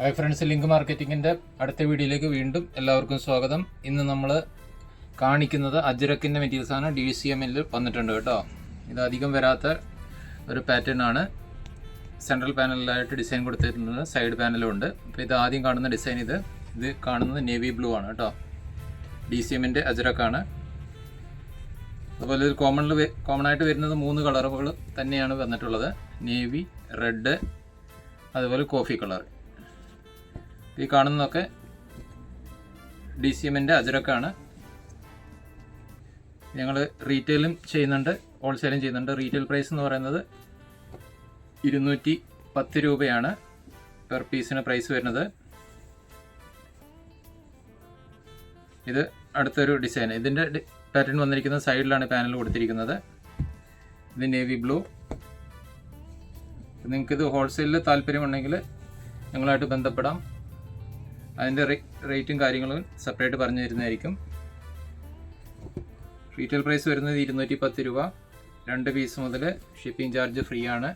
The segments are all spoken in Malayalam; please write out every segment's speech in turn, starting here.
ഹായ് ഫ്രണ്ട്സ്, ലിങ്ക് മാർക്കറ്റിങ്ങിൻ്റെ അടുത്ത വീഡിയോയിലേക്ക് വീണ്ടും എല്ലാവർക്കും സ്വാഗതം. ഇന്ന് നമ്മൾ കാണിക്കുന്നത് അജ്രക്കിൻ്റെ മെറ്റീരിയൽസാണ്. DCMൽ വന്നിട്ടുണ്ട് കേട്ടോ. ഇത് അധികം വരാത്ത ഒരു പാറ്റേൺ ആണ്. സെൻട്രൽ പാനലിലായിട്ട് ഡിസൈൻ കൊടുത്തിരുന്നത്, സൈഡ് പാനലും ഉണ്ട്. അപ്പോൾ ഇത് ആദ്യം കാണുന്ന ഡിസൈൻ ഇത് കാണുന്നത് നേവി ബ്ലൂ ആണ് കേട്ടോ. DCMൻ്റെ അജ്രക്കാണ്. അതുപോലെ ഇത് കോമൺ ആയിട്ട് വരുന്നത് 3 കളറുകൾ തന്നെയാണ് വന്നിട്ടുള്ളത്. നേവി, റെഡ്, അതുപോലെ കോഫി കളർ. ഈ കാണുന്നതൊക്കെ DCMൻ്റെ അജ്രക്കാണ്. ഞങ്ങൾ റീറ്റെയിലും ചെയ്യുന്നുണ്ട്, ഹോൾസെയിലും ചെയ്യുന്നുണ്ട്. റീറ്റെയിൽ പ്രൈസ് എന്ന് പറയുന്നത് 210 രൂപയാണ് പെർ പീസിന് പ്രൈസ് വരുന്നത്. ഇത് അടുത്തൊരു ഡിസൈൻ. ഇതിൻ്റെ പാറ്റേൺ വന്നിരിക്കുന്നത് സൈഡിലാണ് പാനൽ കൊടുത്തിരിക്കുന്നത്. ഇത് നേവി ബ്ലൂ. നിങ്ങൾക്കിത് ഹോൾസെയിലിൽ താല്പര്യമുണ്ടെങ്കിൽ ഞങ്ങളായിട്ട് ബന്ധപ്പെടാം. അതിൻ്റെ റേറ്റും കാര്യങ്ങളും സെപ്പറേറ്റ് പറഞ്ഞു തരുന്നതായിരിക്കും. റീറ്റെയിൽ പ്രൈസ് വരുന്നത് 210 രൂപ. 2 പീസ് മുതൽ ഷിപ്പിംഗ് ചാർജ് ഫ്രീ ആണ്.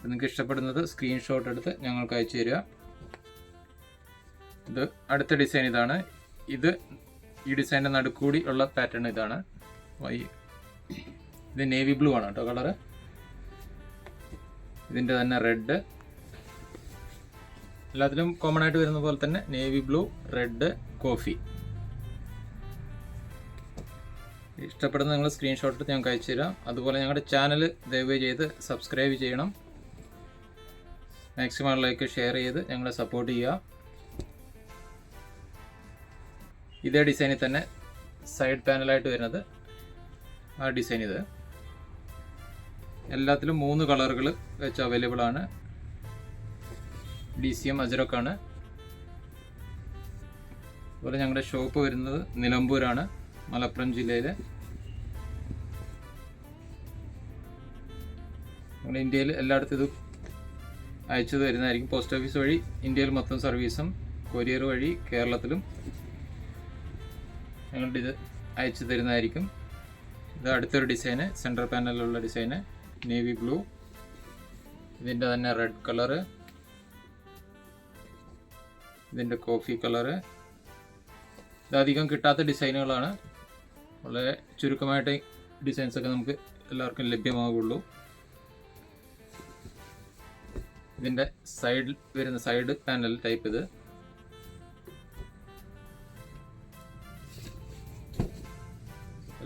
നിങ്ങൾക്ക് ഇഷ്ടപ്പെടുന്നത് സ്ക്രീൻഷോട്ട് എടുത്ത് ഞങ്ങൾക്ക് അയച്ചു തരിക. ഇത് അടുത്ത ഡിസൈൻ ഇതാണ്. ഈ ഡിസൈൻ്റെ നടുക്കൂടി ഉള്ള പാറ്റേൺ ഇതാണ്. ഇത് നേവി ബ്ലൂ ആണ് കേട്ടോ കളറ്. ഇതിൻ്റെ തന്നെ റെഡ്, എല്ലാത്തിലും കോമൺ ആയിട്ട് വരുന്ന പോലെ തന്നെ നേവി ബ്ലൂ, റെഡ്, കോഫി. ഇഷ്ടപ്പെടുന്ന നിങ്ങൾ സ്ക്രീൻഷോട്ട് എടുത്ത് ഞങ്ങൾക്ക് അയച്ചു തരാം. അതുപോലെ ഞങ്ങളുടെ ചാനൽ ദയവായി ചെയ്ത് സബ്സ്ക്രൈബ് ചെയ്യണം. മാക്സിമം ലൈക്ക് ഷെയർ ചെയ്ത് ഞങ്ങളെ സപ്പോർട്ട് ചെയ്യുക. ഇതേ ഡിസൈനിൽ തന്നെ സൈഡ് പാനലായിട്ട് വരുന്നത് ആ ഡിസൈൻ. ഇത് എല്ലാത്തിലും 3 കളറുകൾ വെച്ച് അവൈലബിൾ ആണ്. DCM അജ്രക്കാണ്. അതുപോലെ ഞങ്ങളുടെ ഷോപ്പ് വരുന്നത് നിലമ്പൂരാണ്, മലപ്പുറം ജില്ലയിൽ. നമ്മുടെ ഇന്ത്യയിൽ എല്ലായിടത്തും ഇത് അയച്ചു തരുന്നതായിരിക്കും. പോസ്റ്റ് ഓഫീസ് വഴി ഇന്ത്യയിൽ മൊത്തം സർവീസും, കൊറിയർ വഴി കേരളത്തിലും ഞങ്ങളുടെ ഇത് അയച്ചു തരുന്നതായിരിക്കും. ഇത് അടുത്തൊരു ഡിസൈന്, സെൻട്രൽ പാനലിലുള്ള ഡിസൈന്, നേവി ബ്ലൂ. ഇതിൻ്റെ തന്നെ റെഡ് കളറ്, ഇതിൻ്റെ കോഫി കളറ്. ഇതധികം കിട്ടാത്ത ഡിസൈനുകളാണ്. വളരെ ചുരുക്കമായിട്ട് ഡിസൈൻസൊക്കെ നമുക്ക് എല്ലാവർക്കും ലഭ്യമാവുള്ളൂ. ഇതിൻ്റെ സൈഡിൽ വരുന്ന സൈഡ് പാനൽ ടൈപ്പ് ഇത്.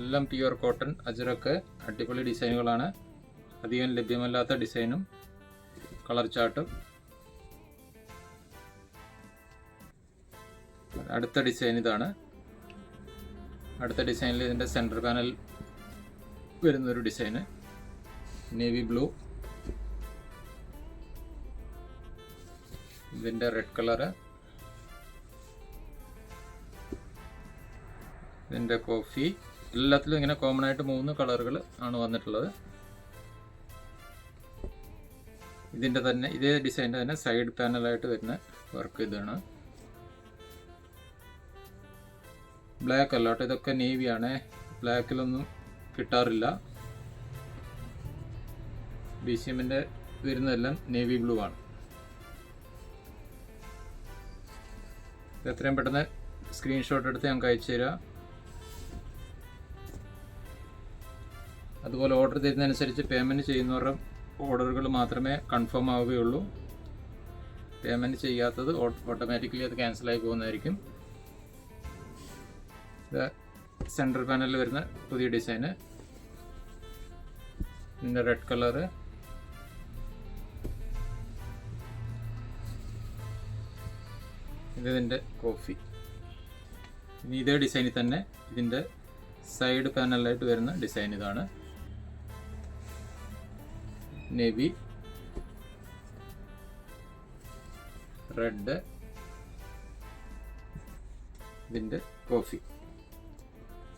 എല്ലാം പ്യുവർ കോട്ടൺ അജ്രക്ക്. അടിപൊളി ഡിസൈനുകളാണ്. അധികം ലഭ്യമല്ലാത്ത ഡിസൈനും കളർ ചാർട്ടും. അടുത്ത ഡിസൈൻ ഇതാണ്. അടുത്ത ഡിസൈനിൽ ഇതിൻ്റെ സെൻറ്റർ പാനൽ വരുന്നൊരു ഡിസൈന്, നേവി ബ്ലൂ. ഇതിൻ്റെ റെഡ് കളറ്, ഇതിൻ്റെ കോഫി. എല്ലാത്തിലും ഇങ്ങനെ കോമൺ ആയിട്ട് 3 കളറുകൾ ആണ് വന്നിട്ടുള്ളത്. ഇതിൻ്റെ തന്നെ ഇതേ ഡിസൈൻ്റെ തന്നെ സൈഡ് പാനലായിട്ട് വരുന്ന വർക്ക് ഇതാണ്. ബ്ലാക്ക് അല്ല കേട്ടോ, ഇതൊക്കെ നേവിയാണ്. ബ്ലാക്കിലൊന്നും കിട്ടാറില്ല. DCMൻ്റെ വരുന്നതെല്ലാം നേവി ബ്ലൂ ആണ്. എത്രയും പെട്ടെന്ന് സ്ക്രീൻഷോട്ട് എടുത്ത് ഞങ്ങൾക്ക് അയച്ചു തരിക. അതുപോലെ ഓർഡർ തരുന്നതനുസരിച്ച് പേയ്മെൻറ്റ് ചെയ്യുന്നവരുടെ ഓർഡറുകൾ മാത്രമേ കൺഫേം ആവുകയുള്ളൂ. പേയ്മെൻറ്റ് ചെയ്യാത്തത് ഓട്ടോമാറ്റിക്കലി അത് ക്യാൻസലായി പോകുന്നതായിരിക്കും. ഇത് സെൻട്രൽ പാനലിൽ വരുന്ന പുതിയ ഡിസൈന്, ഇതിൻ്റെ റെഡ് കളറ്. ഇതിൻ്റെ കോഫി. ഇനി ഇതേ ഡിസൈനിൽ തന്നെ ഇതിൻ്റെ സൈഡ് പാനലായിട്ട് വരുന്ന ഡിസൈൻ ഇതാണ്. നേവി, റെഡ്, ഇതിൻ്റെ കോഫി.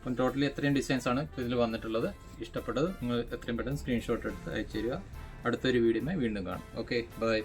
അപ്പം ടോട്ടലി എത്രയും ഡിസൈൻസാണ് ഇപ്പോൾ ഇതിൽ വന്നിട്ടുള്ളത്. ഇഷ്ടപ്പെട്ടത് നിങ്ങൾ എത്രയും പെട്ടെന്ന് സ്ക്രീൻഷോട്ട് എടുത്ത് അയച്ചു തരിക. അടുത്തൊരു വീഡിയോയുമായി വീണ്ടും കാണാം. Okay, by.